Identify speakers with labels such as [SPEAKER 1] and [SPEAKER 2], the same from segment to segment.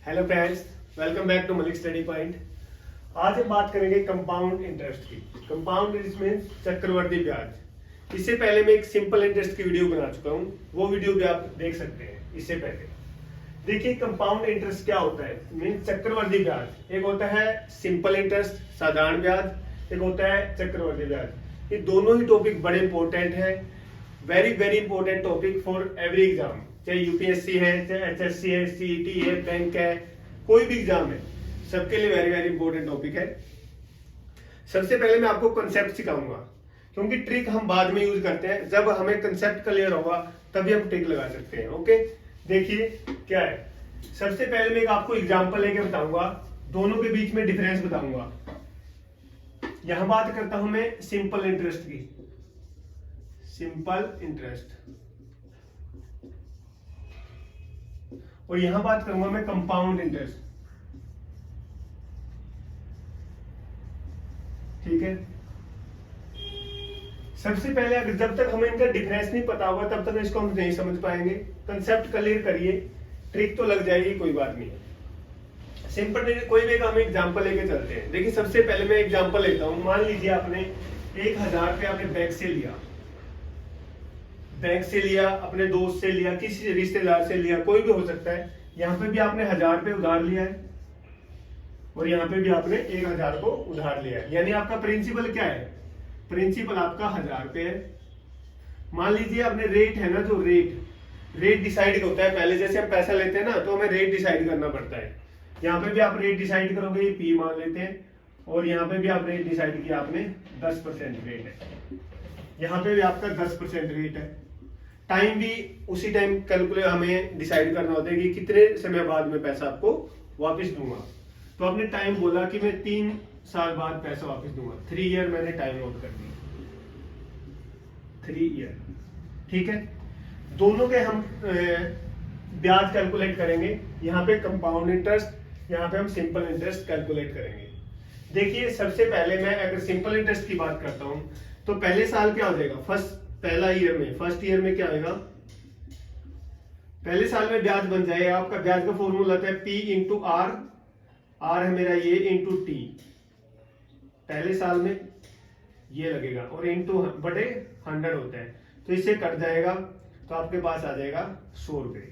[SPEAKER 1] Hello friends, welcome back to Malik study point. आज हम बात करेंगे कंपाउंड इंटरेस्ट की। कंपाउंड इंटरेस्ट मींस चक्रवर्ती ब्याज। इससे पहले मैं एक सिंपल इंटरेस्ट की वीडियो बना चुका हूँ, वो वीडियो भी आप देख सकते हैं। इससे पहले देखिए कंपाउंड इंटरेस्ट क्या होता है, मींस चक्रवर्ती ब्याज। एक होता है सिंपल इंटरेस्ट साधारण ब्याज, एक होता है चक्रवर्ती ब्याज। ये दोनों ही टॉपिक बड़े इंपॉर्टेंट है, very very important topic for every exam, चाहे यूपीएससी है, चाहे एचएससी है, सीईटी है, बैंक है, कोई भी एग्जाम है, सबके लिए वेरी वेरी इंपॉर्टेंट टॉपिक है। सबसे पहले मैं आपको कंसेप्ट सिखाऊंगा, क्योंकि ट्रिक हम बाद में यूज करते हैं। जब हमें कंसेप्ट क्लियर होगा तभी हम ट्रिक लगा सकते हैं। ओके, देखिए क्या है। सबसे पहले मैं आपको एग्जाम्पल लेके बताऊंगा, दोनों के बीच में डिफरेंस बताऊंगा। यहां बात करता हूं मैं सिंपल इंटरेस्ट की, सिंपल इंटरेस्ट, और यहां बात करूंगा मैं कंपाउंड इंटरेस्ट। ठीक है, सबसे पहले अगर जब तक हमें इनका डिफरेंस नहीं पता होगा तब तक इसको हम नहीं समझ पाएंगे। कंसेप्ट क्लियर करिए, ट्रिक तो लग जाएगी, कोई बात नहीं है। सिंपल कोई भी हम एग्जांपल लेके चलते हैं। देखिए सबसे पहले मैं एग्जांपल लेता हूं। मान लीजिए आपने 1000 रुपये आपने बैंक से लिया, बैंक से लिया, अपने दोस्त से लिया, किसी रिश्तेदार से लिया, कोई भी हो सकता है। यहाँ पे भी आपने 1000 रुपये उधार लिया है और यहाँ पे भी आपने 1000 को उधार लिया है। यानी आपका प्रिंसिपल क्या है, प्रिंसिपल आपका 1000 रुपये है। मान लीजिए आपने रेट है ना, जो रेट डिसाइड होता है पहले, जैसे हम पैसा लेते हैं ना तो हमें रेट डिसाइड करना पड़ता है। यहाँ पे भी आप रेट डिसाइड करोगे, ये पी मान लेते हैं, और यहाँ पे भी आप रेट डिसाइड किया आपने 10% रेट है। यहाँ पे भी आपका 10% रेट है। टाइम भी उसी टाइम कैलकुलेट हमें डिसाइड करना होता है कि कितने समय बाद में पैसा आपको वापस दूंगा। तो आपने टाइम बोला कि मैं 3 साल बाद पैसा वापस दूंगा, 3 ईयर मैंने टाइम नोट कर दी, 3 ईयर। ठीक है, दोनों के हम ब्याज कैलकुलेट करेंगे। यहाँ पे कंपाउंड इंटरेस्ट, यहाँ पे हम सिंपल इंटरेस्ट कैलकुलेट करेंगे। देखिए सबसे पहले मैं अगर सिंपल इंटरेस्ट की बात करता हूं तो पहले साल क्या हो जाएगा, फर्स्ट ईयर में क्या होगा, पहले साल में ब्याज बन जाएगा आपका। ब्याज का फॉर्मूला होता है P इंटू आर, आर है मेरा ये, इंटू टी। पहले साल में ये लगेगा और इंटू बटे 100 होता है, तो इससे कट जाएगा तो आपके पास आ जाएगा 100 रुपये।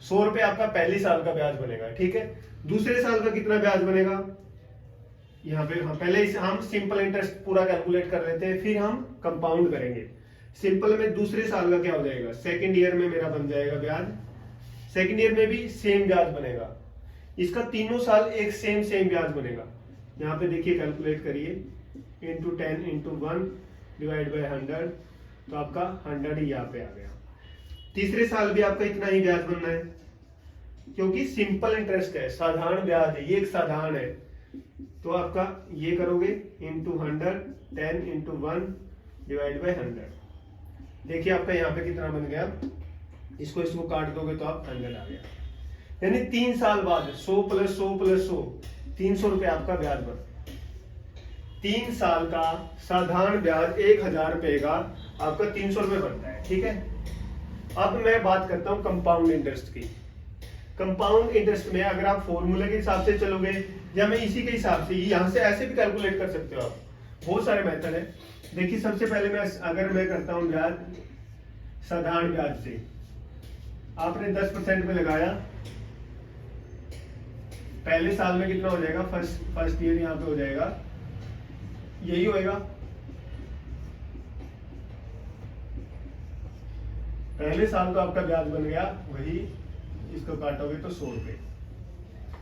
[SPEAKER 1] 100 रुपये आपका पहले साल का ब्याज बनेगा। ठीक है, दूसरे साल का कितना ब्याज बनेगा, यहाँ पे पहले हम सिंपल इंटरेस्ट पूरा कैलकुलेट कर लेते हैं, फिर हम कंपाउंड करेंगे। सिंपल में दूसरे साल का क्या हो जाएगा, सेकंड ईयर में मेरा बन जाएगा ब्याज। सेकंड ईयर में भी सेम ब्याज बनेगा, इसका तीनों साल एक सेम ब्याज बनेगा। यहाँ पे देखिए कैलकुलेट करिए, इंटू 10 इंटू 1 डिवाइड बाई 100, तो आपका 100 ही यहाँ पे आ गया। तीसरे साल भी आपका इतना ही ब्याज बनना है, क्योंकि सिंपल इंटरेस्ट है, साधारण ब्याज है, ये एक साधारण है। तो आपका ये करोगे इंटू 100, 10 इंटू 1 डिवाइड बाई 100। देखिए आपका यहाँ पे कितना बन गया, इसको काट दोगे तो आप 100 आ गया। यानी 3 साल बाद 100 प्लस 100 प्लस 100, 300 रुपये आपका ब्याज बन। 3 साल का साधारण ब्याज 1000 रुपये का आपका 300 रुपये बनता है। ठीक है, अब मैं बात करता हूँ कंपाउंड इंटरेस्ट की। कंपाउंड इंटरेस्ट में अगर आप फॉर्मूले के हिसाब से चलोगे या मैं इसी के हिसाब से, यहाँ से ऐसे भी कैलकुलेट कर सकते हो आप, बहुत सारे मेथड है। देखिए सबसे पहले मैं करता हूँ ब्याज साधारण ब्याज से। आपने 10% में लगाया, पहले साल में कितना हो जाएगा, फर्स्ट ईयर यहाँ पे हो जाएगा, यही होएगा। पहले साल तो आपका ब्याज बन गया वही, इसको काटोगे तो 100 रुपये।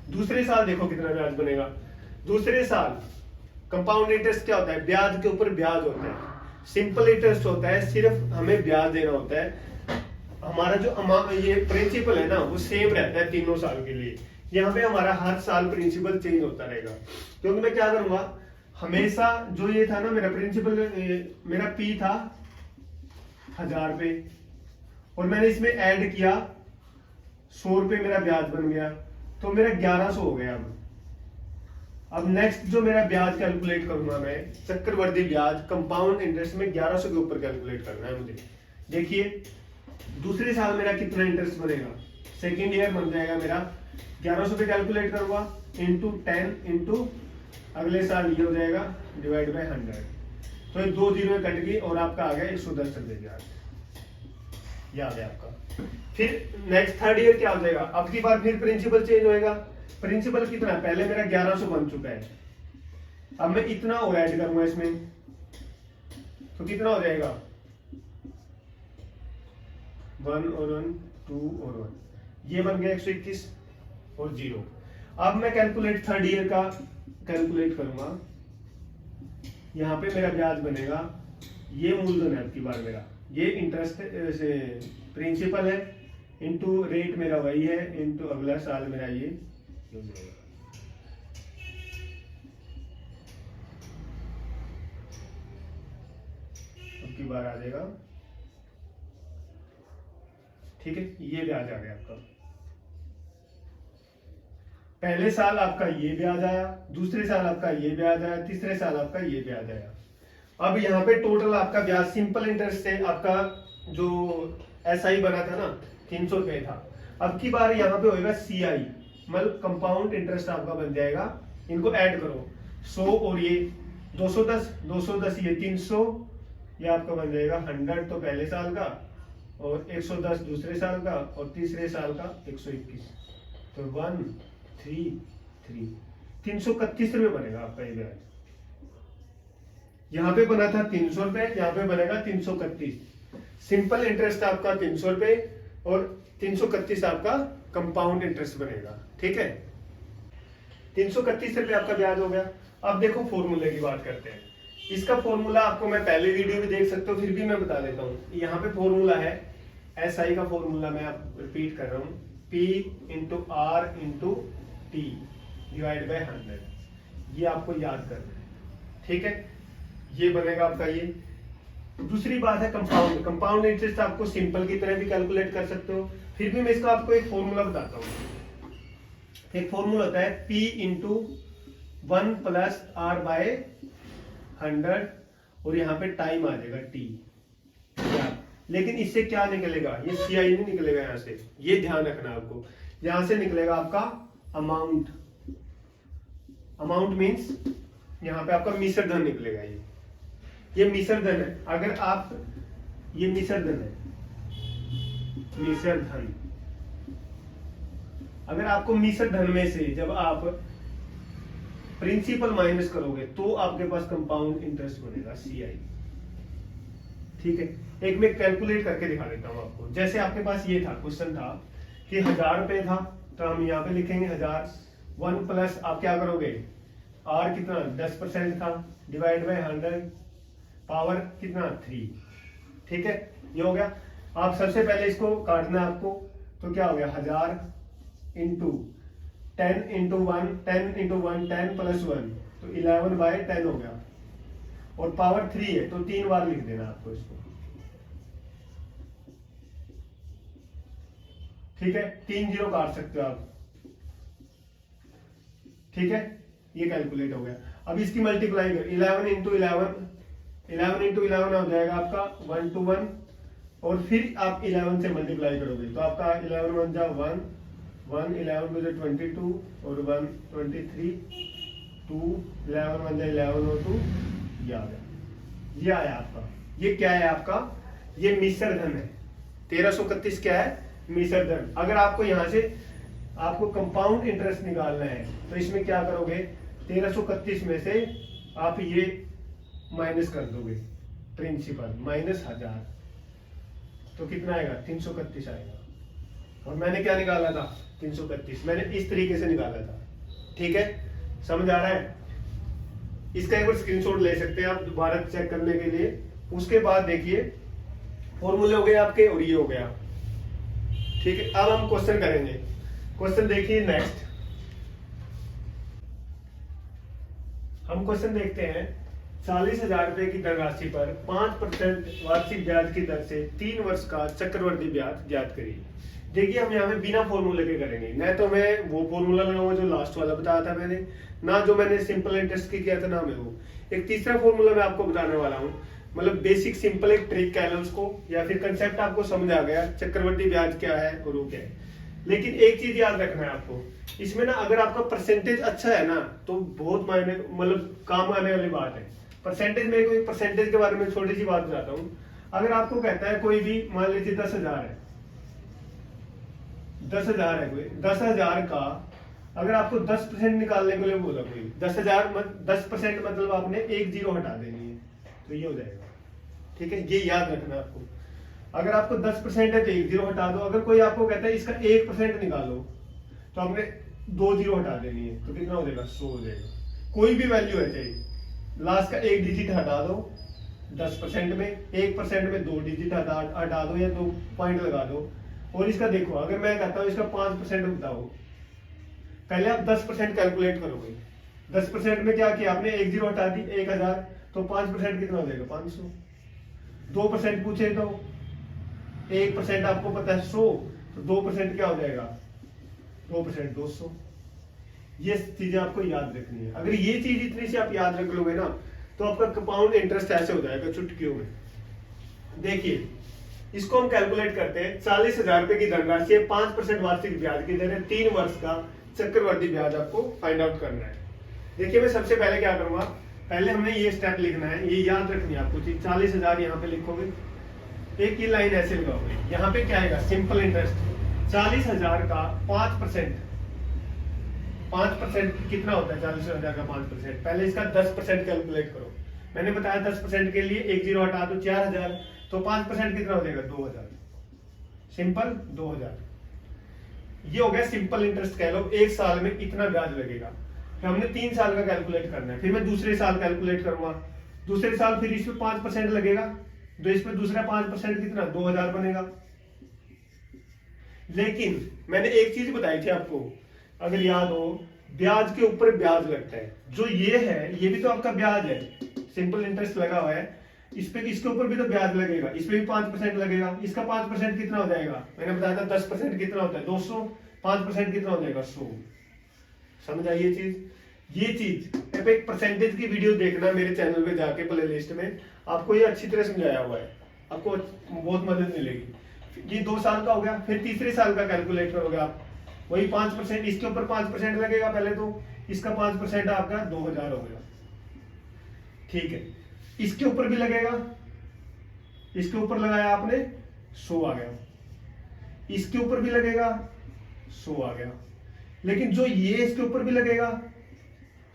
[SPEAKER 1] दूसरे साल देखो कितना ब्याज बनेगा। दूसरे साल कंपाउंड इंटरेस्ट क्या होता है, ब्याज के ऊपर ब्याज होता है। सिंपल इंटरेस्ट होता है, सिर्फ हमें ब्याज देना होता है। हमारा जो ये प्रिंसिपल है ना वो सेम रहता है तीनों साल के लिए। यहाँ पे हमारा हर साल प्रिंसिपल चेंज होता रहेगा, क्योंकि मैं क्या करूंगा, हमेशा जो ये था ना मेरा प्रिंसिपल, मेरा P था 1000 रुपये, और मैंने इसमें ऐड किया 100 रुपये, मेरा ब्याज बन गया, तो मेरा 1100 हो गया। अब नेक्स्ट जो मेरा ब्याज कैलकुलेट करूंगा मैं, चक्रवर्ती ब्याज कंपाउंड इंटरेस्ट में 1100 के ऊपर कैलकुलेट करना है मुझे। देखिए दूसरे साल मेरा कितना इंटरेस्ट बनेगा, सेकेंड ईयर बन जाएगा मेरा 1100 पे कैलकुलेट करूंगा इंटू 10 इंटू अगले साल ये हो जाएगा डिवाइड बाय 100। तो ये 2 जीरो कट गई और आपका आ गया 110 रुपए ब्याज, ये आ गया आपका। फिर नेक्स्ट थर्ड ईयर क्या हो जाएगा, अब की बार फिर प्रिंसिपल चेंज होएगा। प्रिंसिपल कितना, पहले मेरा 1100 बन चुका है, अब मैं इतना और ऐड करूंगा इसमें, तो कितना हो जाएगा 1 और 1 2 और 1, ये बन गया 121 और 0। अब मैं कैलकुलेट थर्ड ईयर का कैलकुलेट करूंगा, यहां पे मेरा ब्याज बनेगा, ये मूलधन है अब की बार मेरा, ये इंटरेस्ट से प्रिंसिपल है इंटू रेट मेरा वही है इंटू अगला साल मेरा ये हो जाएगा। अब की बार आ जाएगा, ठीक है, ये ब्याज आ गया आपका। पहले साल आपका ये ब्याज आया, दूसरे साल आपका ये ब्याज आया, तीसरे साल आपका ये ब्याज आया। अब यहाँ पे टोटल आपका ब्याज सिंपल इंटरेस्ट से आपका जो एसआई बना था ना 300 रुपए था, अब की बार यहाँ पे होएगा सीआई, मतलब कंपाउंड इंटरेस्ट आपका बन जाएगा। इनको ऐड करो 100 और ये 210, 210 ये 300, ये आपका बन जाएगा 100 तो पहले साल का और 110 दूसरे साल का और तीसरे साल का 121, तो 1 3 3 331 रुपए बनेगा आपका ये ब्याज। यहाँ पे बना था 300 रुपए, यहाँ पे बनेगा 331। सिंपल इंटरेस्ट आपका 300 रुपए और 331 आपका कंपाउंड इंटरेस्ट बनेगा, ठीक है। 331 रुपए आपका ब्याज हो गया। अब देखो फॉर्मूले की बात करते हैं। इसका फॉर्मूला आपको मैं पहले वीडियो में देख सकते हो, फिर भी मैं बता देता हूँ। यहाँ पे फॉर्मूला है एसआई का फॉर्मूला, मैं आप रिपीट कर रहा हूँ, P into r into t divide by 100, ये आपको याद करना है, ठीक है। ये बनेगा आपका ये। दूसरी बात है कंपाउंड, कंपाउंड इंटरेस्ट आपको सिंपल की तरह भी कैलकुलेट कर सकते हो, फिर भी मैं इसका आपको एक फॉर्मूला बताता हूँ। एक फॉर्मूला होता है P into 1 plus r by 100 और यहाँ पे टाइम आ जाएगा T, लेकिन इससे क्या निकलेगा, ये CI नहीं निकलेगा यहाँ से, ये ध्यान रखना आपको। यहां से निकलेगा आपका अमाउंट, अमाउंट मीन्स यहाँ पे आपका मिश्र धन निकलेगा। ये मिश्र धन है, अगर आप, ये मिश्र धन है, मिश्र धन, अगर आपको मिश्र धन में से जब आप प्रिंसिपल माइनस करोगे तो आपके पास कंपाउंड इंटरेस्ट बनेगा CI, ठीक है। एक मैं कैलकुलेट करके दिखा देता हूं आपको। जैसे आपके पास ये था, क्वेश्चन था कि 1000 रुपए था, तो हम यहाँ पे लिखेंगे 1000, 1 प्लस आप क्या करोगे, आर कितना 10% था, डिवाइड बाय 100, पावर कितना 3, ठीक है, ये हो गया। आप सबसे पहले इसको काटना है आपको, तो क्या हो गया 1000 इंटू 10 इंटू 1, 10 इंटू 1 10 प्लस 1, तो 11 बाय 10 हो गया, और पावर 3 है तो 3 बार लिख देना आपको इसको, ठीक है। 3 जीरो काट सकते हो आप, ठीक है, ये कैलकुलेट हो गया। अब इसकी मल्टीप्लाई कर 11 इंटू 11, 11 इंटू 11 हो जाएगा आपका 1 to 1, और फिर आप 11 से मल्टीप्लाई करोगे तो आपका 11 1 जा 1, 1 11 2 जा 22 और 1 23, 2 11 1 जा 11 और 2, ये आ गया, ये आया आपका। ये क्या है आपका, ये मिश्र धन है। 1331 क्या है, मिश्र धन। अगर आपको यहाँ से आपको कंपाउंड इंटरेस्ट निकालना है तो इसमें क्या करोगे, 1331 में से आप ये माइनस कर दोगे, प्रिंसिपल माइनस 1000, तो कितना आएगा 331 आएगा। और मैंने क्या निकाला था 331, मैंने इस तरीके से निकाला था, ठीक है, समझ आ रहा है। इसका एक बार स्क्रीनशॉट ले सकते हैं आप दोबारा चेक करने के लिए। उसके बाद देखिए फॉर्मूले हो गए आपके और ये हो गया, ठीक है। अब हम क्वेश्चन करेंगे। क्वेश्चन देखिए नेक्स्ट, हम क्वेश्चन देखते हैं। 40,000 रुपए की धनराशि पर 5% वार्षिक ब्याज की दर से 3 वर्ष का चक्रवृद्धि ब्याज ज्ञात करिए। देखिए हम यहाँ पे बिना फॉर्मूले के करेंगे, न तो मैं वो फॉर्मूला लगाऊंगा जो लास्ट वाला बताया था मैंने, ना जो मैंने सिंपल इंटरेस्ट की किया था, ना मैं वो। एक तीसरा फॉर्मूला मैं आपको बताने वाला हूँ, मतलब बेसिक सिंपल एक ट्रिक कह लो उसको, या फिर कंसेप्ट आपको समझ आ गया, चक्रवृद्धि ब्याज क्या है और वो क्या है। लेकिन एक चीज याद रखना है आपको, इसमें ना अगर आपका परसेंटेज अच्छा है ना तो बहुत मायने मतलब काम आने वाली बात है। परसेंटेज में कोई परसेंटेज के बारे में छोटी सी बात बताता हूँ। अगर आपको कहता है कोई भी, मान लीजिए 10,000 है, 10,000 है कोई, 10,000 का अगर आपको 10% निकालने के लिए बोला कोई, 10,000 10% मतलब आपने एक जीरो हटा देनी है, तो ये हो जाएगा। ठीक है, ये याद रखना आपको। अगर आपको 10% है तो एक जीरो हटा दो। अगर कोई आपको कहता है इसका 1% निकालो, तो आपने 2 जीरो हटा देनी है, तो कितना हो जाएगा? 100 हो जाएगा। कोई भी वैल्यू है, चाहिए लास्ट का एक डिजिट हटा दो 10% में, 1% में 2 डिजिट हटा दो या 2 पॉइंट लगा दो। और इसका देखो, अगर मैं कहता हूँ इसका 5% बताओ, पहले आप 10% कैलकुलेट करोगे। 10% में क्या किया आपने? एक जीरो हटा दी, 1000, तो 5% कितना हो जाएगा? 500। 2% पूछे तो 1% आपको पता है 100, तो 2% क्या हो जाएगा? 2% 200। ये चीजें आपको याद रखनी है। अगर ये चीज इतनी सी आप याद रख लोगे ना, तो आपका कंपाउंड इंटरेस्ट ऐसे हो जाएगा चुटकियों में। देखिए, इसको हम कैलकुलेट करते हैं। 40,000 रुपए की धनराशि है, 5% वार्षिक ब्याज की दर है, 3 वर्ष का चक्रवर्ती ब्याज आपको फाइंड आउट करना है। देखिए, मैं सबसे पहले क्या करूंगा, पहले हमने ये स्टेप लिखना है, ये याद रखनी है आपको चीज। 40,000 यहाँ पे लिखोगे, एक ही लाइन ऐसे लगाओगे। यहाँ पे क्या आएगा? Simple interest. 40,000 का 5%, 5% कितना होता है? 40,000 का 5%, पहले इसका 10% कैलकुलेट करो। मैंने बताया 10% के लिए एक जीरो हटा दो, 4,000, तो 5% कितना हो जाएगा? 2,000। सिंपल 2,000। ये हो गया सिंपल इंटरेस्ट कह लो। एक साल में इतना ब्याज लगेगा। फिर हमने 3 साल का कैलकुलेट करना है। फिर मैं दूसरे साल कैलकुलेट करूंगा, दूसरे साल फिर इसमें 5% लगेगा, तो इसमें दूसरा 5% कितना? 2,000 बनेगा। लेकिन मैंने एक चीज बताई थी आपको, अगर याद हो, ब्याज के ऊपर ब्याज लगता है। जो ये है, ये भी तो आपका ब्याज है, सिंपल इंटरेस्ट लगा हुआ है। इस पे, इसके ऊपर भी तो ब्याज लगेगा, इस पे भी 5% लगेगा। इसका 5% कितना हो जाएगा? मैंने बताया था 10% कितना होता है? 200। 5% कितना हो जाएगा? 100। समझ आई ये चीज? ये चीज एक परसेंटेज की वीडियो देखना मेरे चैनल पे जाके, प्ले लिस्ट में आपको ये अच्छी तरह समझाया हुआ है, आपको बहुत मदद मिलेगी। ये 2 साल का हो गया। फिर तीसरे साल का कैलकुलेट करोगे आप, वही 5%, इसके ऊपर 5% लगेगा पहले, तो इसका 5% आपका 2,000 हो गया। ठीक है, इसके ऊपर भी लगेगा, इसके ऊपर लगाया आपने 100 आ गया, इसके ऊपर भी लगेगा 100 आ गया। लेकिन जो ये इसके ऊपर भी लगेगा,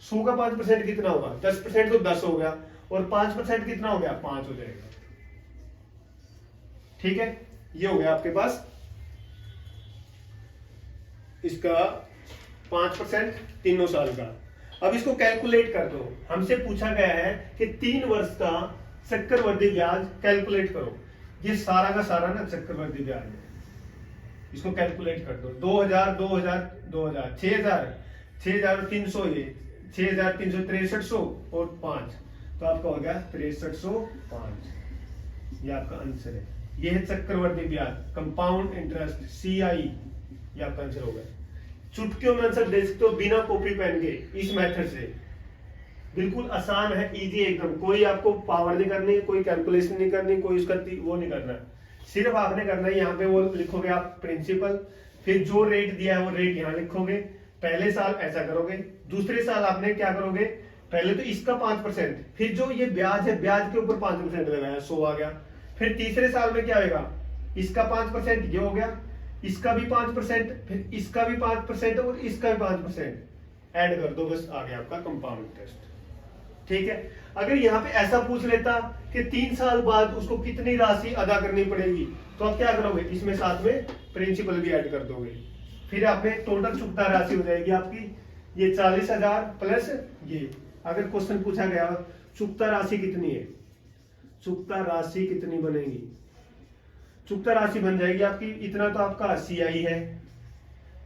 [SPEAKER 1] 100 का 5% कितना होगा? 10% तो 10 हो गया, और 5% कितना हो गया? 5 हो जाएगा। ठीक है, ये हो गया आपके पास इसका 5% तीनों साल का। अब इसको कैलकुलेट कर दो। हमसे पूछा गया है कि 3 वर्ष का चक्रवर्ती ब्याज कैलकुलेट करो। ये सारा का सारा ना चक्रवर्ती ब्याज है, इसको कैलकुलेट कर दो। 2,000 2,000 2,000 6,000 6,300, ये 6,363 और 5, तो आपका हो गया 6305। ये आपका आंसर है। ये है चक्रवर्ती ब्याज, कंपाउंड इंटरेस्ट, CI। ये आपका आंसर हो गया। चुटकियों में आंसर दे सकते हो बिना कॉपी पेन के, इस मेथड से। बिल्कुल आसान है, इजी एकदम। कोई आपको पावर नहीं करनी, कोई कैलकुलेशन नहीं करनी, कोई उसका वो नहीं करना। सिर्फ आपने करना है, यहाँ पे वो लिखोगे आप प्रिंसिपल, फिर जो रेट दिया है वो रेट यहाँ लिखोगे। पहले साल ऐसा करोगे, दूसरे साल आपने क्या करोगे? पहले तो इसका 5%, फिर जो ये ब्याज है, ब्याज के ऊपर 5% लगाया, 100 आ गया। फिर तीसरे साल में क्या होगा? इसका 5% ये हो गया, इसका भी 5%, फिर इसका भी 5% और इसका भी 5% ऐड कर दो, बस आ गया आपका कंपाउंड इंटरेस्ट। ठीक है, अगर यहाँ पे ऐसा पूछ लेता कि 3 साल बाद उसको कितनी राशि अदा करनी पड़ेगी, तो आप क्या करोगे? इसमें साथ में प्रिंसिपल भी ऐड कर दोगे। फिर आपने टोटल चुकता राशि हो जाएगी आपकी ये 40,000 प्लस ये। अगर क्वेश्चन पूछा गया चुकता राशि कितनी है, चुकता राशि कितनी बनेगी? चुकता राशि बन जाएगी आपकी, इतना तो आपका CI है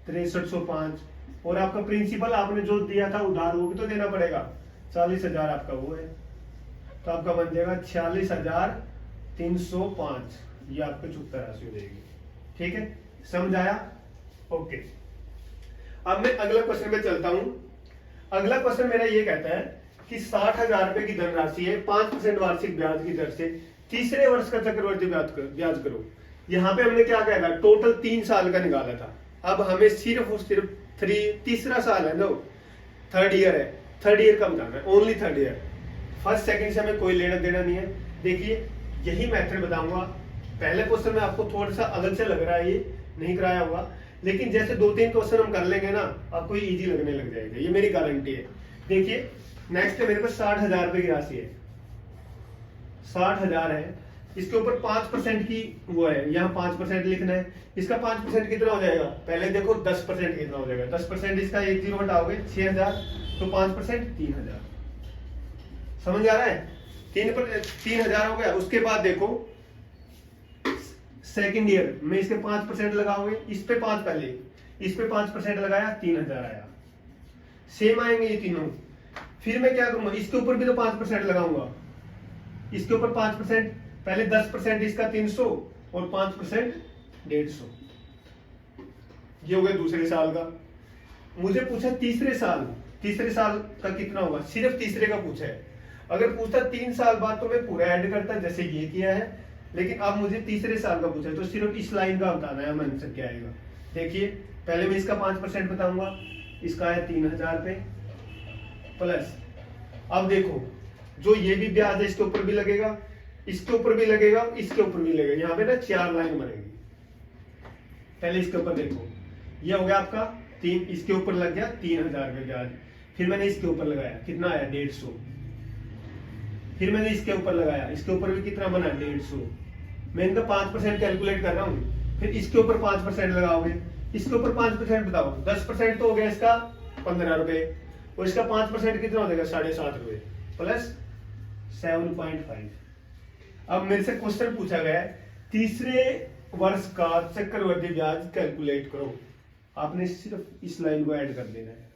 [SPEAKER 1] 6305, और आपका प्रिंसिपल आपने जो दिया था उधार वो भी तो देना पड़ेगा, 40,000 आपका वो है, तो आपका बन जाएगा 46,305। ये आपका चुकता राशि हो जाएगी। ठीक है, समझ आया? ओके, अब मैं अगला क्वेश्चन में चलता हूं। अगला क्वेश्चन मेरा ये कहता है कि 60,000 रुपए की धनराशि है, 5% वार्षिक ब्याज की दर से तीसरे वर्ष का चक्रवर्ती ब्याज करो। यहाँ पे हमने क्या कहा था? टोटल 3 साल का निकाला था। अब हमें सिर्फ और सिर्फ तीसरा साल है, नो थर्ड ईयर है, थर्ड ईयर का बताना है, only third year. First second से हमें कोई लेना देना नहीं है। देखिए यही मेथड बताऊंगा। पहले क्वेश्चन में आपको थोड़ा सा अलग से लग रहा है, ये नहीं कराया हुआ, लेकिन जैसे 2-3 क्वेश्चन हम कर लेंगे ना, आपको ये इजी लगने लग जाएगा, ये मेरी गारंटी है। देखिए नेक्स्ट है मेरे पास 60,000 रुपए की राशि है, 60,000 है, इसके ऊपर 5% की वो है, यहाँ 5% लिखना है। इसका 5% कितना हो जाएगा, पहले देखो 10% कितना हो जाएगा। 10% इसका 1 0 हटाओगे 6,000, तो 5% 3,000। समझ आ रहा है, 3,000 हो गया। उसके बाद देखो सेकंड ईयर में इसके 5% लगाओगे, इस पे 5 पहले, इस पे 5% लगाया, 3,000 आया। सेम आएंगे ये तीनों। फिर मैं क्या करूंगा, इसके ऊपर भी तो 5% लगाऊंगा, इसके ऊपर 5%, पहले 10% इसका 300 और 5% 150। ये हो गया दूसरे साल का। मुझे पूछा तीसरे साल का कितना होगा, सिर्फ तीसरे का पूछा है। अगर पूछता 3 साल बाद तो मैं पूरा ऐड करता जैसे ये किया है, लेकिन अब मुझे तीसरे साल का पूछा है, तो सिर्फ इस लाइन का बताना है हमें आंसर क्या आएगा। देखिए पहले मैं इसका 5% बताऊंगा, इसका है 3,000 पे प्लस, अब देखो जो ये भी ब्याज है इसके ऊपर भी लगेगा, इसके ऊपर भी लगेगा, इसके ऊपर भी लगेगा। यहाँ पे ना 4 लाइन बनेगी। पहले इसके ऊपर देखो, ये हो गया आपका 3, इसके ऊपर लग गया 3,000 का ब्याज। फिर मैंने इसके ऊपर लगाया, कितना आया 150। फिर मैंने इसके ऊपर लगाया, इसके ऊपर भी कितना बना 150। मैं इनका 5% कैलकुलेट कर रहा हूँ। फिर इसके ऊपर 5% लगाओगे, इसके ऊपर 5% बताओ, 10% तो हो गया इसका 15 रुपए, और इसका 5% कितना हो जाएगा 7.5 रुपए प्लस 7.5। अब मेरे से क्वेश्चन पूछा गया है तीसरे वर्ष का चक्रवृद्धि ब्याज कैलकुलेट करो। आपने सिर्फ इस लाइन को ऐड कर देना है।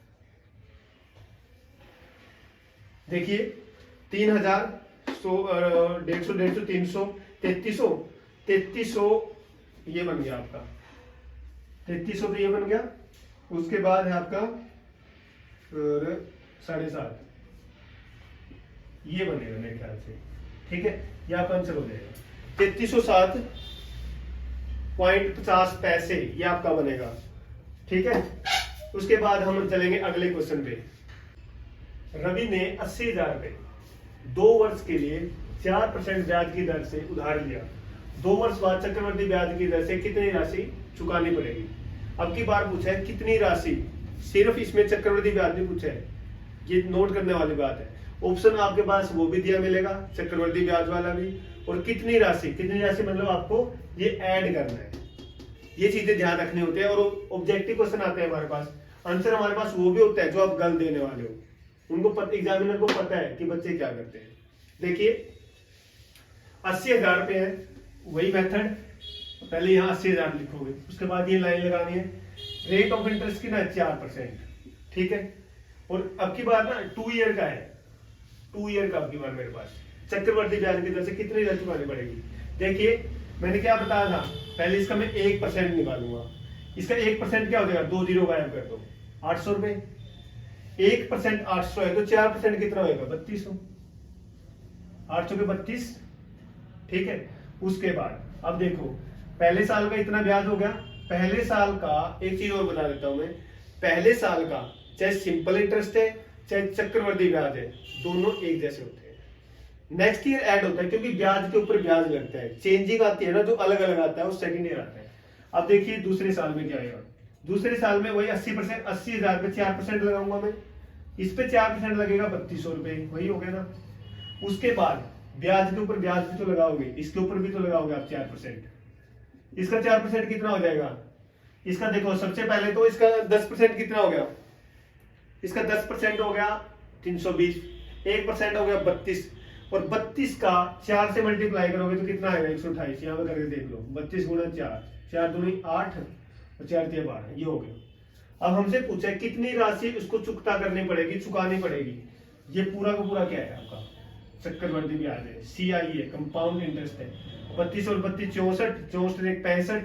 [SPEAKER 1] देखिए 3,000, 150, 150, 300, 3300 ये बन गया आपका, 3300 तो ये बन गया। उसके बाद है आपका 7.5 ये बनेगा मेरे ख्याल से, ठीक है, ये आपका आंसर हो जाएगा 3307.50 पैसे, ये आपका बनेगा, ठीक है। उसके बाद हम चलेंगे अगले क्वेश्चन पे। रवि ने 80,000 रुपए 2 वर्ष के लिए 4% ब्याज की दर से उधार लिया। 2 वर्ष बाद चक्रवृद्धि ब्याज की दर से कितनी राशि चुकानी पड़ेगी। अब की बार पूछा है कितनी राशि, सिर्फ इसमें चक्रवृद्धि ब्याज नहीं पूछा है, ये नोट करने वाली बात है। ऑप्शन आपके पास वो भी दिया मिलेगा, चक्रवृद्धि ब्याज वाला भी, और कितनी राशि मतलब आपको ये ऐड करना है। ये चीजें ध्यान रखनी होती है। और ऑब्जेक्टिव क्वेश्चन आते हैं हमारे पास, आंसर हमारे पास वो भी होता है जो आप गल देने वाले हो, उनको एग्जामिनर को पता है कि बच्चे क्या करते हैं। देखिए 80,000 रुपए है, वही मेथड, पहले यहाँ 80,000 लिखोगे, उसके बाद ये लाइन लगानी है। रेट ऑफ इंटरेस्ट की ना 4%, ठीक है। और अब की बार ना 2 ईयर का है, 2 ईयर का अब की बार मेरे पास चक्रवृद्धि ब्याज की दर से कितनी दर चुकानी पड़ेगी। देखिए मैंने क्या बताया था, पहले इसका मैं 1% निकालूंगा, इसका 1% क्या हो जाएगा, 2 0 गायब कर दो, 800 रुपए। 1% 800 है, तो 4% कितना होगा 3200, 800 के 32, ठीक है। उसके बाद अब देखो पहले साल का इतना ब्याज हो गया। पहले साल का एक चीज और बता देता हूं मैं, पहले साल का चाहे सिंपल इंटरेस्ट है चाहे चक्रवृद्धि ब्याज है, दोनों एक जैसे होते हैं। नेक्स्ट ईयर ऐड होता है क्योंकि ब्याज के ऊपर ब्याज लगता है, चेंजिंग आती है ना, जो अलग अलग आता है वो सेकंड ईयर आता है। अब देखिए दूसरे साल में क्या आएगा, दूसरे साल में वही 80%, 80,000 पे 4% लगाऊंगा मैं, इस पे 4% लगेगा 3200 रुपए, वही हो गया ना। उसके बाद ब्याज के ऊपर ब्याज भी तो लगाओगे, इसके ऊपर भी तो लगाओगे आप 4%, इसका 4% कितना हो जाएगा, इसका देखो सबसे पहले तो इसका 10% कितना हो गया, इसका 10% हो गया 320, 1% हो गया 32, और 32 का 4 से मल्टीप्लाई करोगे तो कितना आएगा 128। यहाँ पे करके देख लो, 32 गुणा 4, 4 दूनी 8 और 4 3 12, ये हो गया। अब हमसे पूछा है कितनी राशि उसको चुकता करनी पड़ेगी, चुकानी पड़ेगी। ये पूरा का पूरा क्या है आपका चक्रवृद्धि ब्याज है, CI है, कंपाउंड इंटरेस्ट है। 32 और 32 64, 64 65,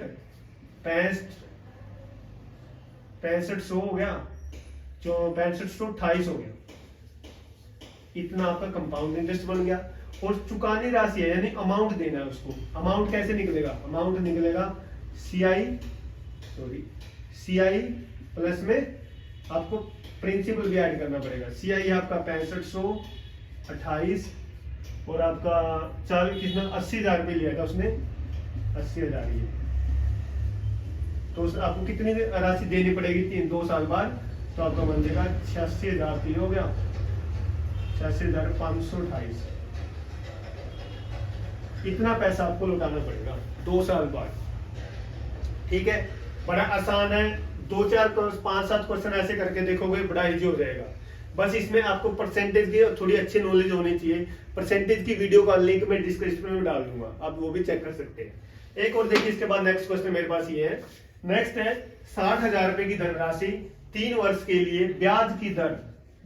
[SPEAKER 1] 65 हो गया, 65 28 हो गया। इतना आपका कंपाउंड इंटरेस्ट बन गया। और चुकानी राशि है यानी अमाउंट देना है उसको। अमाउंट कैसे निकलेगा, अमाउंट निकलेगा CI प्लस में आपको प्रिंसिपल भी ऐड करना पड़ेगा। CI आपका 6528 और आपका 40 कितना 80,000 रुपये लिया था उसने, 80,000 ये, तो आपको कितनी राशि देनी पड़ेगी 2 साल बाद, तो आपका बन जाएगा 86,000 तो ये हो गया 86,528। इतना पैसा आपको लौटाना पड़ेगा 2 साल बाद। ठीक है, बड़ा आसान है, 2-4 5-7 क्वेश्चन ऐसे करके देखोगे, बड़ा इजी हो जाएगा। बस इसमें आपको परसेंटेज की थोड़ी अच्छी नॉलेज होनी चाहिए। परसेंटेज की वीडियो का लिंक मैं डिस्क्रिप्शन में डाल दूंगा, आप वो भी चेक कर सकते हैं। एक और देखिए, इसके बाद नेक्स्ट क्वेश्चन मेरे पास ये है। नेक्स्ट है 60,000 रुपए की धनराशि 3 वर्ष के लिए, ब्याज की दर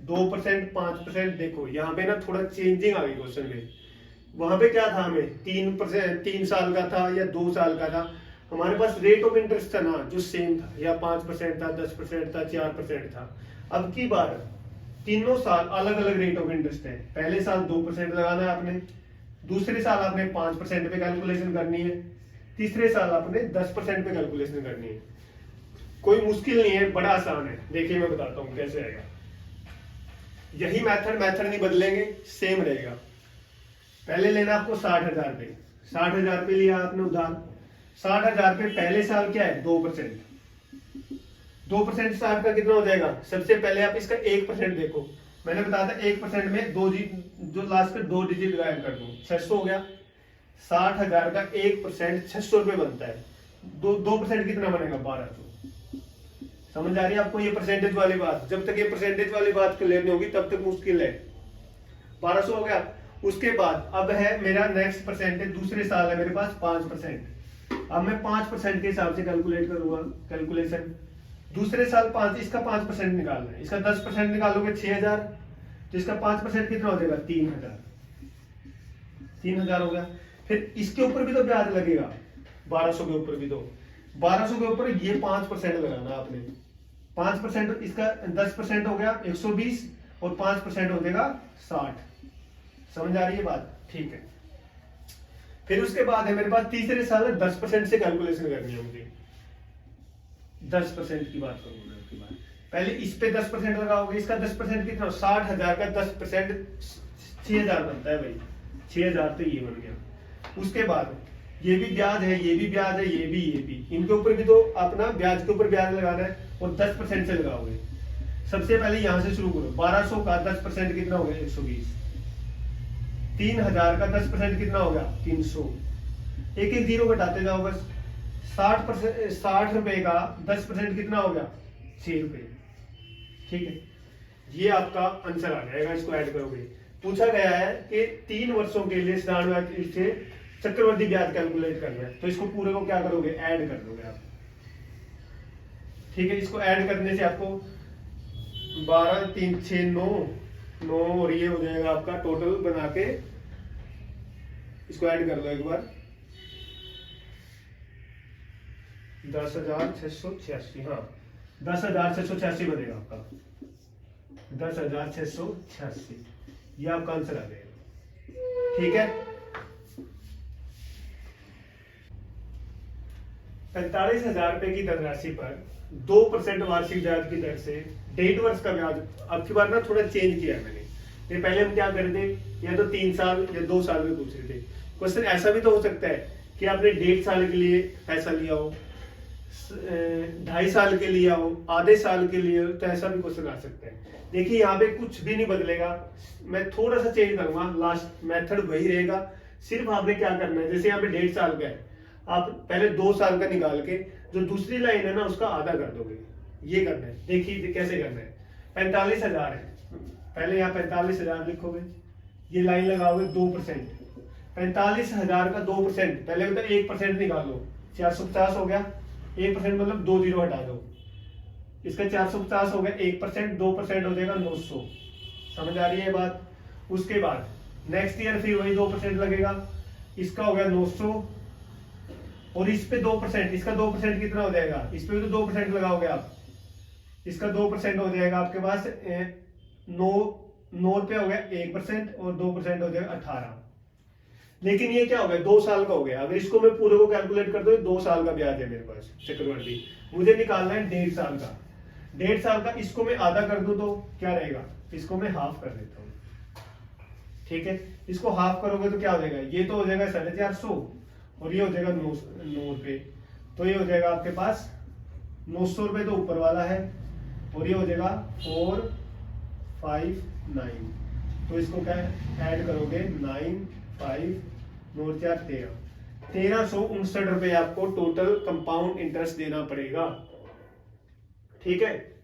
[SPEAKER 1] 2% 5%। देखो यहाँ पे ना थोड़ा चेंजिंग आ गई क्वेश्चन में। वहां पे क्या था, हमें 3%, 3 साल का था या 2 साल का था, हमारे पास रेट ऑफ इंटरेस्ट था ना जो सेम था, या 5% था, 10% था, 4% था। अब की बार तीनों साल अलग अलग रेट ऑफ इंटरेस्ट है। पहले साल 2% लगाना है आपने, दूसरे साल आपने 5% पे कैलकुलेशन करनी है, तीसरे साल आपने 10% पे कैलकुलेशन करनी है। कोई मुश्किल नहीं है, बड़ा आसान है। देखिए मैं बताता हूँ कैसे आएगा। यही मेथड नहीं बदलेंगे, सेम रहेगा। पहले लेना आपको 60,000 रुपये, 60,000 रुपये लिया आपने उधार। 60,000 रुपये पहले साल क्या है 2%, 2% साल का कितना हो जाएगा। सबसे पहले आप इसका 1% देखो, मैंने बताया था 1% में जो लास्ट का 2 डिजिट गायब कर दूं, 600 हो गया। 60,000 का 1% 600 रुपये बनता है। 2% कितना बनेगा 1200। समझ आ रही है आपको ये परसेंटेज वाली बात। जब तक ये परसेंटेज वाली बात क्लियर नहीं होगी तब तक मुश्किल है। 1200 हो गया। उसके बाद अब है मेरा नेक्स्ट परसेंटेज, दूसरे साल है मेरे पास 5%। अब मैं 5% के हिसाब से कैलकुलेट करूंगा कैलकुलेशन। दूसरे साल 5, इसका 5% निकालना है, इसका 10% निकालोगे 6,000, तो इसका 5% कितना हो जाएगा 3,000। 3,000 हो गया। फिर इसके ऊपर भी तो ब्याज लगेगा, 1200 के ऊपर भी तो, 1200 के ऊपर ये 5% लगाना आपने। 5% इसका 10% हो गया 120 और 5% हो जाएगा 60। समझ आ रही है बात? ठीक है। फिर उसके बाद है मेरे पास तीसरे साल में 10% से कैलकुलेशन करनी है मुझे। 10% की बात करूंगा मैं आपकी बात। पहले इस पे 10% लगाओगे, इसका 10% कितना, 60,000 का 10% 6,000 बनता है भाई, 6,000 तो ये बन गया। उसके बाद ये भी ब्याज है, ये भी ब्याज है, ये भी, इनके ऊपर भी तो अपना ब्याज के ऊपर ब्याज लगाना है और 10% से लगाओगे। सबसे पहले यहां से शुरू करो। 1200 का 10% कितना हो गया 120। 3,000 का 10% कितना हो गया 300। एक एक जीरो घटाते जाओ बस। 60 रुपए का 10% कितना हो गया 6 रुपए। ठीक है, ये आपका आंसर आ जाएगा। इसको ऐड करोगे। पूछा गया है कि 3 वर्षों के लिए से चक्रवर्ती ब्याज कैलकुलेट करना है, तो इसको पूरे को क्या करोगे, ऐड कर दोगे आप। ठीक है, इसको ऐड करने से आपको 12 3 6 9 और ये हो जाएगा आपका टोटल बना के, इसको ऐड कर लो एक बार, 10,686। हाँ 10,686 बनेगा आपका, 10,686 ये आपका आंसर आ जाएगा। ठीक है, 45,000 रुपए की धनराशि पर 2% वार्षिक ब्याज की दर से 1.5 वर्ष का ब्याज। अब की बार ना थोड़ा चेंज किया है मैंने। ये पहले हम क्या कर रहे थे, या तो 3 साल या 2 साल में पूछ रहे थे। क्वेश्चन ऐसा भी तो हो सकता है कि आपने 1.5 साल के लिए पैसा लिया हो, 2.5 साल के लिए हो, आधे साल के लिए, तो ऐसा भी क्वेश्चन आ सकता है। देखिए यहाँ पे कुछ भी नहीं बदलेगा, मैं थोड़ा सा चेंज करूंगा, लास्ट मेथड वही रहेगा। सिर्फ आपने क्या करना है, जैसे यहाँ पे 1.5 साल का है, आप पहले 2 साल का निकाल के जो दूसरी लाइन है ना उसका आधा कर दोगे। ये करना है। देखिए कैसे करना है। 45,000 है, पहले यहाँ 45,000 लिखोगे, ये लाइन लगाओगे 2%। 45,000 का 2%, पहले मतलब 1% निकालो, 450 हो गया। 1% मतलब 2 जीरो हटा दो, इसका 450 हो गया। 1% 2% हो जाएगा 900। समझ आ रही है बात? उसके बाद नेक्स्ट ईयर फिर वही 2% लगेगा, इसका हो गया 900 और इस पे 2%, इसका 2% कितना हो जाएगा, इस पे भी तो 2% लगाओगे आप, इसका 2% हो जाएगा आपके पास 9 रुपये हो गया 1% और 2% हो जाएगा 18। लेकिन ये क्या हो गया, 2 साल का हो गया। अगर इसको मैं पूरे को कैलकुलेट कर दूं, 2 साल का ब्याज है मेरे पास चक्रवर्ती, मुझे निकालना है 1.5 साल का। 1.5 साल का इसको मैं आधा कर दूं तो क्या रहेगा, इसको मैं हाफ कर देता हूँ, ठीक है। इसको हाफ करोगे तो क्या हो जाएगा, ये तो हो जाएगा 450 और ये हो जाएगा 9 रुपये, तो ये हो जाएगा आपके पास 900 रुपये तो ऊपर वाला है, और ये हो जाएगा 459। तो इसको क्या ऐड करोगे, 9 5 9 4 13, 1359 रुपये आपको टोटल कंपाउंड इंटरेस्ट देना पड़ेगा, ठीक है।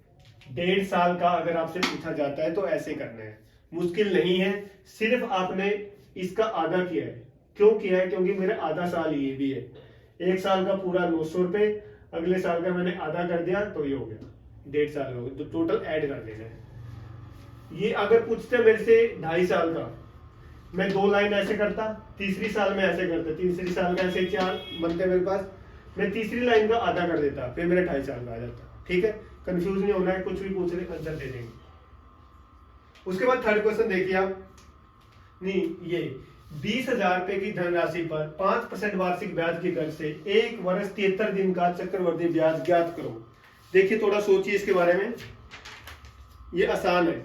[SPEAKER 1] 1.5 साल का अगर आपसे पूछा जाता है तो ऐसे करना है, मुश्किल नहीं है। सिर्फ आपने इसका आधा किया है, क्यों किया है, क्योंकि मेरा आधा साल ये भी है। 1 साल का पूरा 900 रुपये, अगले साल का मैंने आधा कर दिया तो ये हो गया 1.5 साल का हो गया, तो टोटल ऐड कर देना है। ये अगर पूछते मेरे से 2.5 साल का, मैं 2 लाइन ऐसे करता, तीसरी साल में ऐसे करता, तीसरी साल का ऐसे 4 बनते मेरे पास, मैं तीसरी लाइन का आधा कर देता, फिर मेरा 2.5 साल का आ जाता, ठीक है। कंफ्यूज नहीं होना है, कुछ भी पूछ रहे आंसर दे देंगे। उसके बाद थर्ड क्वेश्चन देखिए आप, नहीं ये 20,000 रुपए की धनराशि पर 5% वार्षिक ब्याज की दर से 1 वर्ष 73 दिन का चक्रवर्ती ब्याज ज्ञात करो। देखिए थोड़ा सोचिए इसके बारे में, ये आसान है।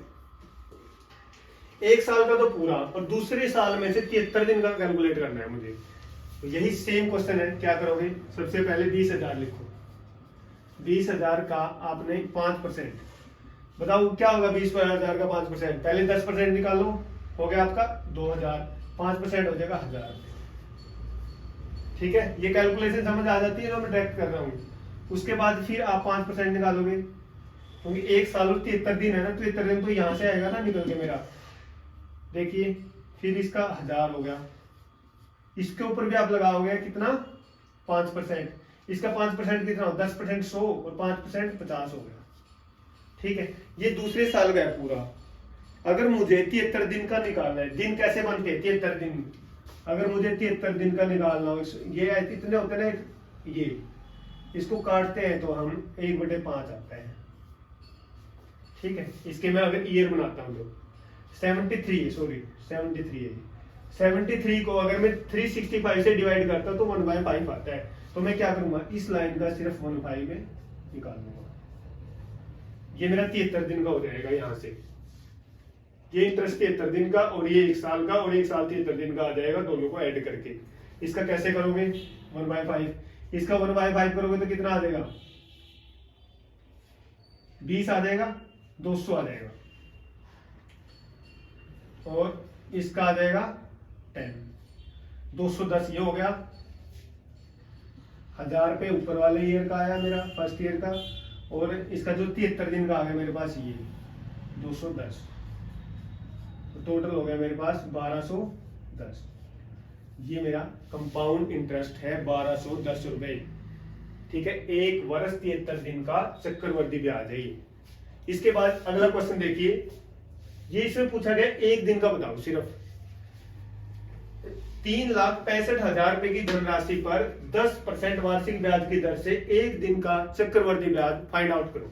[SPEAKER 1] 1 साल का तो पूरा और दूसरे साल में से 73 दिन का कैलकुलेट करना है मुझे, तो यही सेम क्वेश्चन है। क्या करोगे, सबसे पहले 20,000 लिखो, 20,000 का आपने 5%, बताओ क्या होगा 20,000 का 5%, पहले 10% निकालो, हो गया आपका 2,000, 5% हो जाएगा 1,000, ठीक है। ये कैलकुलेशन समझ आ जाती है तो मैं डायरेक्ट कर रहा हूँ। उसके बाद फिर आप 5% निकालोगे, क्योंकि 1 साल और 73 दिन है ना, 73 दिन तो यहाँ से आएगा ना निकल के मेरा, देखिए। फिर इसका 1,000 हो गया, इसके ऊपर भी आप लगाओगे कितना, 5%, इसका 5% कितना हो, 10% 100 और 5% 50 हो गया, ठीक है। ये दूसरे साल का है पूरा। अगर मुझे 73 दिन का निकालना है, दिन कैसे बनते हैं 73 दिन, अगर मुझे 73 दिन का निकालना हो, ये इतने होते हैं ना, ये इसको काटते हैं तो हम 1/5 आता है, ठीक है। इसके मैं अगर ईयर बनाता हूँ तो 73 है, 73 को अगर मैं 365 से डिवाइड करता हूँ तो 1/5 आता है। तो मैं क्या करूंगा, इस लाइन का सिर्फ 1/5 में निकाल दूंगा, ये मेरा 73 दिन का हो जाएगा। यहाँ से ये इंटरेस्ट 73 दिन का और ये 1 साल का, और 1 साल 73 दिन का आ जाएगा, दोनों को ऐड करके। इसका कैसे करोगे, 1/5, इसका 1/5 करोगे तो कितना आ जाएगा, 20 आ जाएगा, 200 आ जाएगा, और इसका आ जाएगा 10, 210, ये हो गया 1,000 रुपये ऊपर वाले ईयर का आया मेरा, फर्स्ट ईयर का, और इसका जो 73 दिन का आ गया मेरे पास ये 210, तो टोटल हो गया मेरे पास 1210। ये मेरा कंपाउंड इंटरेस्ट है 1210 रुपए, ठीक है। 1 वर्ष 73 दिन का चक्रवर्ती ब्याज है ये। इसके बाद अगला क्वेश्चन देखिए, ये इसमें पूछा गया 1 दिन का बताओ, सिर्फ 3,65,000 रुपए की धनराशि पर 10% वार्षिक ब्याज की दर से 1 दिन का चक्रवर्ती ब्याज फाइंड आउट करो।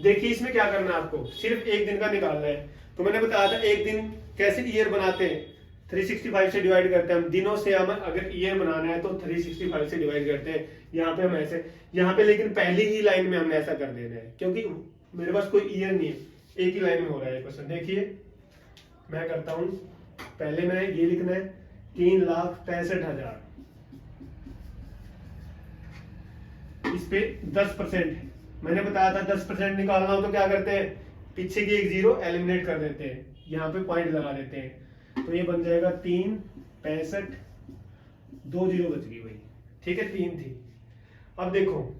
[SPEAKER 1] देखिए इसमें क्या करना है आपको, सिर्फ 1 दिन का निकालना है। तो मैंने बताया था 1 दिन कैसे ईयर बनाते हैं, 365 से डिवाइड करते हैं हम, दिनों से हम अगर ईयर बनाना है तो 365 से डिवाइड करते हैं। यहाँ पे हम ऐसे, यहाँ पे लेकिन पहली ही लाइन में हमने ऐसा कर देना है, क्योंकि मेरे पास कोई ईयर नहीं है, एक ही लाइन में हो रहा है क्वेश्चन। देखिए मैं करता हूं, पहले मैं ये लिखना है 3,65,000, इस पे 10%, मैंने बताया था 10% निकालना हो तो क्या करते हैं, पीछे की एक जीरो एलिमिनेट कर देते हैं, यहाँ पे पॉइंट लगा देते हैं, तो ये बन जाएगा 3,65, 2 जीरो बच गई भाई, ठीक है, 3 थी। अब देखो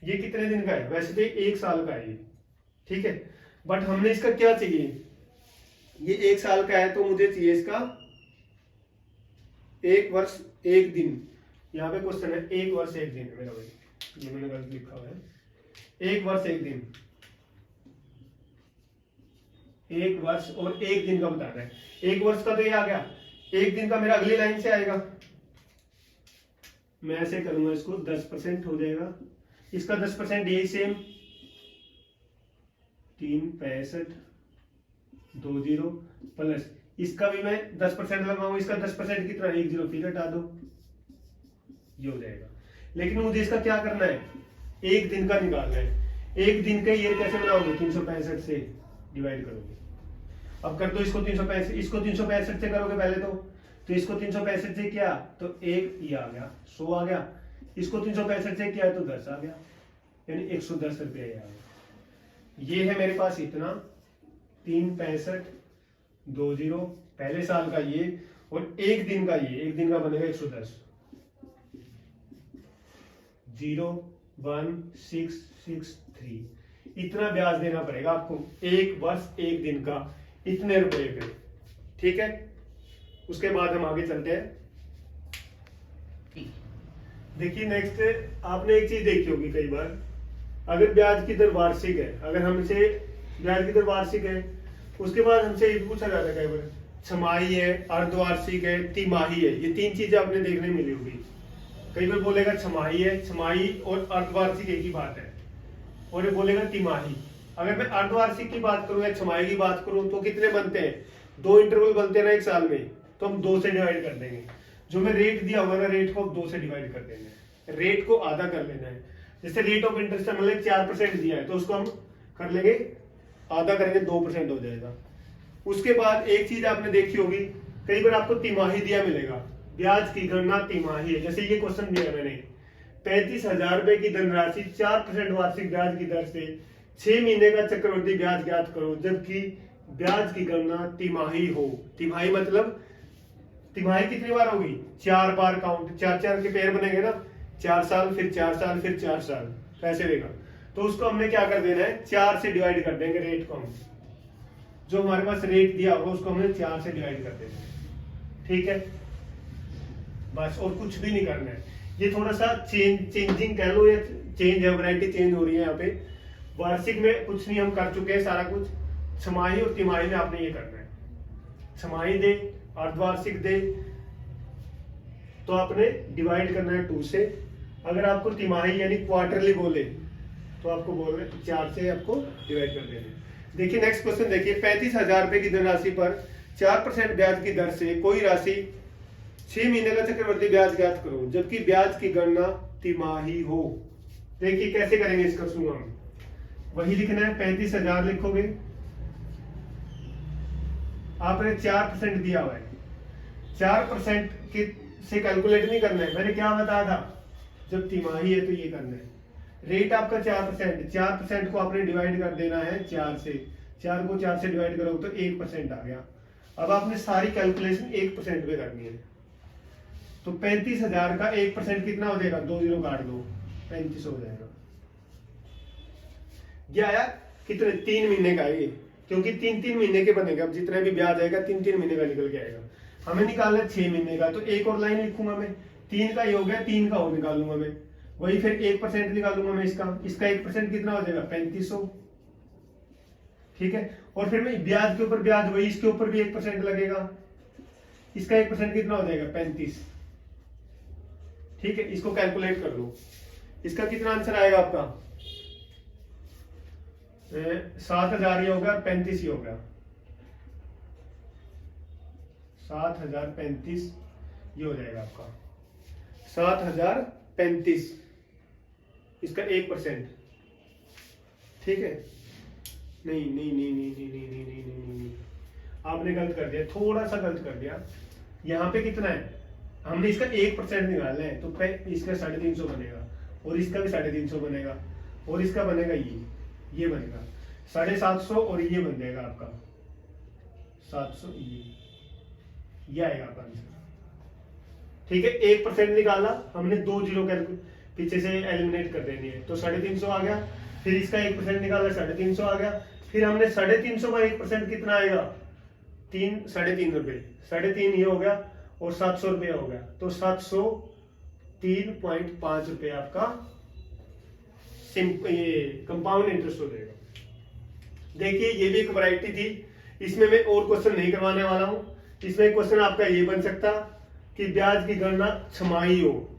[SPEAKER 1] ये कितने दिन का है, वैसे तो 1 साल का है ये, ठीक है, बट हमने इसका क्या चाहिए, ये 1 साल का है तो मुझे चाहिए इसका 1 वर्ष 1 दिन। यहाँ पे क्वेश्चन है 1 वर्ष 1 दिन है मेरा भाई, ये मैंने गलत लिखा हुआ है, 1 वर्ष 1 दिन, 1 वर्ष और 1 दिन का बताना है। 1 वर्ष का तो ये आ गया, 1 दिन का मेरा अगली लाइन से आएगा, मैं ऐसे करूंगा इसको, 10% हो जाएगा, इसका 10% यही सेम, 3,65, 2 जीरो प्लस इसका भी मैं 10% लगाऊंगा, इसका 10% कितना 10 फिर हटा दो, ये हो जाएगा। लेकिन मुझे इसका क्या करना है, एक दिन का निकालना है। एक दिन का ईयर कैसे बनाओगे, 365 से डिवाइड करोगे। अब कर दो इसको 365, इसको 365 से करोगे पहले तो इसको 365 से किया तो एक ये आ गया 100 आ गया, इसको 365 से किया तो 10 आ गया, यानी 110 रुपया आ गया। ये है मेरे पास इतना 36520 पहले साल का ये, और एक दिन का ये, एक दिन का बनेगा 110, 01663। इतना ब्याज देना पड़ेगा आपको एक वर्ष एक दिन का, इतने रुपए पे। ठीक है, उसके बाद हम आगे चलते हैं। देखिए नेक्स्ट, आपने एक चीज देखी होगी कई बार, अगर ब्याज की दर वार्षिक है, अगर हमसे ब्याज की दर वार्षिक है, उसके बाद हमसे ये पूछा जाता है कई बार छमाही है, अर्धवार्षिक है, तिमाही है। ये तीन चीजें आपने देखने मिली होगी। कई बार बोलेगा छमाही है, छमाही और अर्धवार्षिक एक ही बात है, और ये बोलेगा तिमाही। अगर मैं अर्धवार्षिक की बात करूं या छमाही की बात करूं तो कितने बनते हैं, 2 इंटरवल बनते हैं ना एक साल में, तो हम 2 से डिवाइड कर देंगे। जो मैं रेट दिया हुआ ना, रेट को 2 से डिवाइड कर देना है, रेट को आधा कर लेना है। जैसे रेट ऑफ इंटरेस्ट मतलब 4% दिया है, तो उसको हम कर लेंगे आधा करेंगे, 2% हो जाएगा। उसके बाद एक चीज आपने देखी होगी, कई बार आपको तिमाही दिया मिलेगा, ब्याज की गणना तिमाही है। जैसे ये क्वेश्चन दिया मैंने, 35,000 रुपए की धनराशि 4% वार्षिक ब्याज की दर से 6 महीने का चक्रवृद्धि ब्याज ज्ञात करो, जबकि ब्याज की गणना तिमाही हो। तिमाही मतलब तिमाही कितनी बार होगी, 4 बार काउंट, 4 के पेयर बनेंगे ना, 4 साल फिर 4 साल फिर 4 साल, कैसे देगा। तो उसको हमने क्या कर देना है, 4 से डिवाइड कर देंगे रेट को। हम जो हमारे पास रेट दिया होगा उसको हमने 4 से डिवाइड कर देना है। ठीक है, बस, और कुछ भी नहीं करना है। ये थोड़ा सा चेंजिंग कह लो, या चेंज है, वैरायटी चेंज हो रही है यहाँ पे। वार्षिक में कुछ नहीं हम कर चुके हैं सारा कुछ, छमाही और तिमाही में आपने ये करना है। छमाही दे, अर्धवार्षिक दे, तो आपने डिवाइड करना है 2 से। अगर आपको तिमाही यानी क्वार्टरली बोले तो आपको बोल रहे 4 से आपको डिवाइड कर देना है। देखिए नेक्स्ट क्वेश्चन देखिए, 35,000 रुपए की धनराशि पर 4% ब्याज की दर से कोई राशि 6 महीने का चक्रवृद्धि ब्याज ज्ञात करो, जबकि ब्याज की गणना तिमाही हो। देखिए कैसे करेंगे इसका, सुनो हम वही लिखना है, 35,000 लिखोगे, आपने 4% दिया हुआ है, 4% के से कैलकुलेट नहीं करना है। मैंने क्या बताया था, जब तिमाही है तो ये करना है। रेट आपका 4%, 4% को आपने डिवाइड कर देना है 4 से, 4 को 4 से डिवाइड करोगे तो 1% आ गया। अब आपने सारी कैलकुलेशन 1% पे करनी है। तो 35,000 का 1% कितना हो जाएगा, 2 0 काट दो, 35 हो जाएगा। ये आया कितने, 3 महीने का ये, क्योंकि 3-3 महीने के बनेगा। अब जितना भी ब्याज आएगा 3-3 महीने का निकल के आएगा। हमें निकालना है 6 महीने का, तो एक और लाइन लिखूंगा मैं, 3 का ही हो गया, 3 का और निकालूंगा मैं, वही फिर 1% निकालूंगा मैं इसका 1% कितना हो जाएगा, 3500। ठीक है, और फिर मैं ब्याज के ऊपर ब्याज, वही इसके ऊपर भी 1% लगेगा, इसका 1% कितना हो जाएगा, 35। ठीक है, इसको कैलकुलेट कर लो, इसका कितना आंसर आएगा आपका, 7,000 ही होगा, 35 ही होगा, 7,035 ये हो जाएगा आपका, 7,035 इसका 1%। ठीक है, नहीं नहीं नहीं नहीं नहीं नहीं नहीं नहीं नहीं नहीं, आपने गलत कर दिया, थोड़ा सा गलत कर दिया। यहाँ पे कितना है, हमने इसका 1% निकालना है, तो इसका 350 बनेगा, और इसका भी 350 बनेगा, और इसका बनेगा ये बनेगा 750, और ये बन जाएगा आपका 700, ये आएगा आपका आंसर। ठीक है, 1% निकाला हमने, 2 जीरो पीछे से एलिमिनेट कर देनी है, तो 350 आ गया। फिर इसका 1% निकाला, 350 आ गया। फिर हमने 350 का 1% कितना आएगा, 3.5 रुपए, 3.5 ये हो गया, और 700 रुपया हो गया, तो 703.5 रुपये आपका ये कंपाउंड इंटरेस्ट हो जाएगा। देखिए ये भी एक वैरायटी थी, इसमें मैं और क्वेश्चन नहीं करवाने वाला हूं। इसमें क्वेश्चन आपका ये बन सकता कि ब्याज की गणना छमाही हो,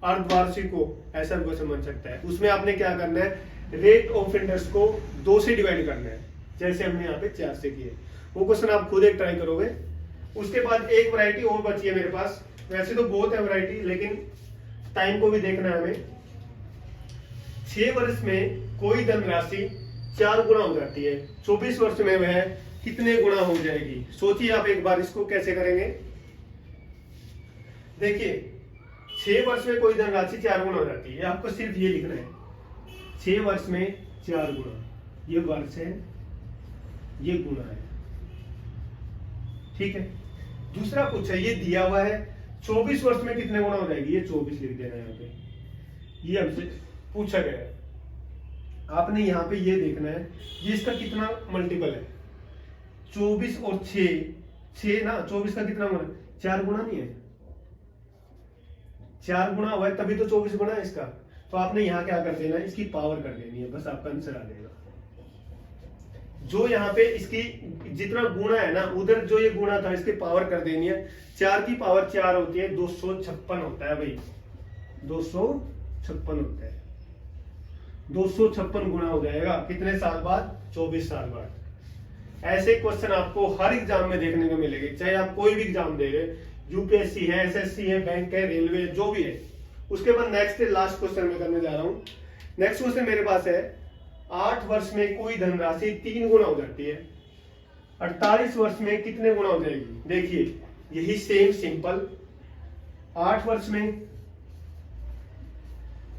[SPEAKER 1] अर्धवार्षिक हो, ऐसा क्वेश्चन बन सकता है। उसमें आपने क्या करना है, रेट ऑफ इंटरेस्ट को 2 से डिवाइड करना है, जैसे हमने यहाँ पे 4 से किए। वो क्वेश्चन आप खुद एक ट्राई करोगे, उसके बाद एक वैरायटी और बची है मेरे पास, वैसे तो बहुत है वैरायटी लेकिन टाइम को भी देखना है हमें। 6 वर्ष में कोई धनराशि 4 गुना हो जाती है, 24 वर्ष में वह कितने गुना हो जाएगी? सोचिए आप एक बार इसको कैसे करेंगे। देखिए 6 वर्ष में कोई धनराशि 4 गुना हो जाती है, आपको सिर्फ ये लिखना है 6 वर्ष में 4 गुना, ये वर्ष है, ये गुना है, ठीक है। दूसरा पूछा, ये दिया हुआ है 24 वर्ष में कितने गुना हो जाएगी, ये 24 लिख देना है यहाँ पे, ये हमसे पूछा गया है। आपने यहाँ पे ये देखना है ये इसका कितना मल्टीपल है, 24 और 6 ना, 24 का कितना गुना, 4 गुना नहीं है, 4 गुना हुआ है तभी तो 24 गुना है इसका। तो आपने यहाँ क्या कर देना है, इसकी पावर कर देनी है, बस आपका आंसर आ जाएगा। जो यहाँ पे इसकी जितना गुणा है ना, उधर जो ये गुणा था इसकी पावर कर देनी है। 4 की पावर 4 होती है, 256 होता है भाई, 256 होता है, 256 गुणा हो जाएगा कितने साल बाद, 24 साल बाद। ऐसे क्वेश्चन आपको हर एग्जाम में देखने को मिलेंगे, चाहे आप कोई भी एग्जाम दे रहे, यूपीएससी है, एसएससी है, बैंक है, रेलवे, जो भी है। उसके बाद नेक्स्ट लास्ट क्वेश्चन में करने जा रहा हूं। नेक्स्ट क्वेश्चन मेरे पास है, 8 वर्ष में कोई धनराशि 3 गुना हो जाती है, 48 वर्ष में कितने गुना हो जाएगी? देखिए यही सेम सिंपल, 8 वर्ष में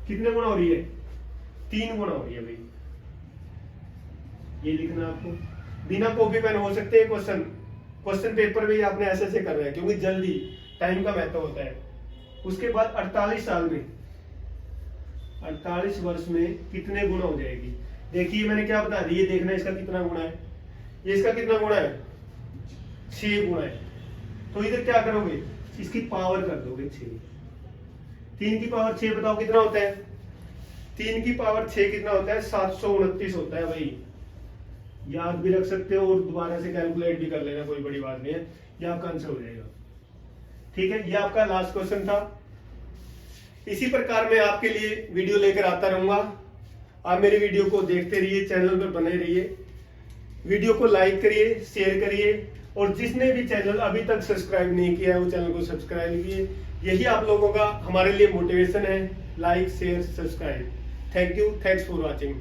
[SPEAKER 1] कितने गुना हो रही है, 3 गुना हो रही है भाई, ये लिखना आपको। बिना कॉपी पेन हो सकते हैं क्वेश्चन पेपर में आपने ऐसे कर रहे हैं क्योंकि जल्दी टाइम का महत्व होता है। उसके बाद 48 साल में, 48 वर्ष में कितने गुना हो जाएगी? देखिए मैंने क्या बता दी, ये देखना इसका कितना गुना है, ये इसका कितना गुना है, 6 गुना है। तो इधर क्या करोगे, इसकी पावर कर दोगे 6। 3 की पावर 6 बताओ कितना होता है, 3 की पावर 6 कितना होता है, 729 होता है भाई। याद भी रख सकते हो और दोबारा से कैलकुलेट भी कर लेना, कोई बड़ी बात नहीं है, ये आपका आंसर हो जाएगा। ठीक है, ये आपका लास्ट क्वेश्चन था। इसी प्रकार मैं आपके लिए वीडियो लेकर आता रहूंगा। आप मेरी वीडियो को देखते रहिए, चैनल पर बने रहिए, वीडियो को लाइक करिए, शेयर करिए, और जिसने भी चैनल अभी तक सब्सक्राइब नहीं किया है वो चैनल को सब्सक्राइब कीजिए। यही आप लोगों का हमारे लिए मोटिवेशन है, like share subscribe. Thank you, thanks for watching.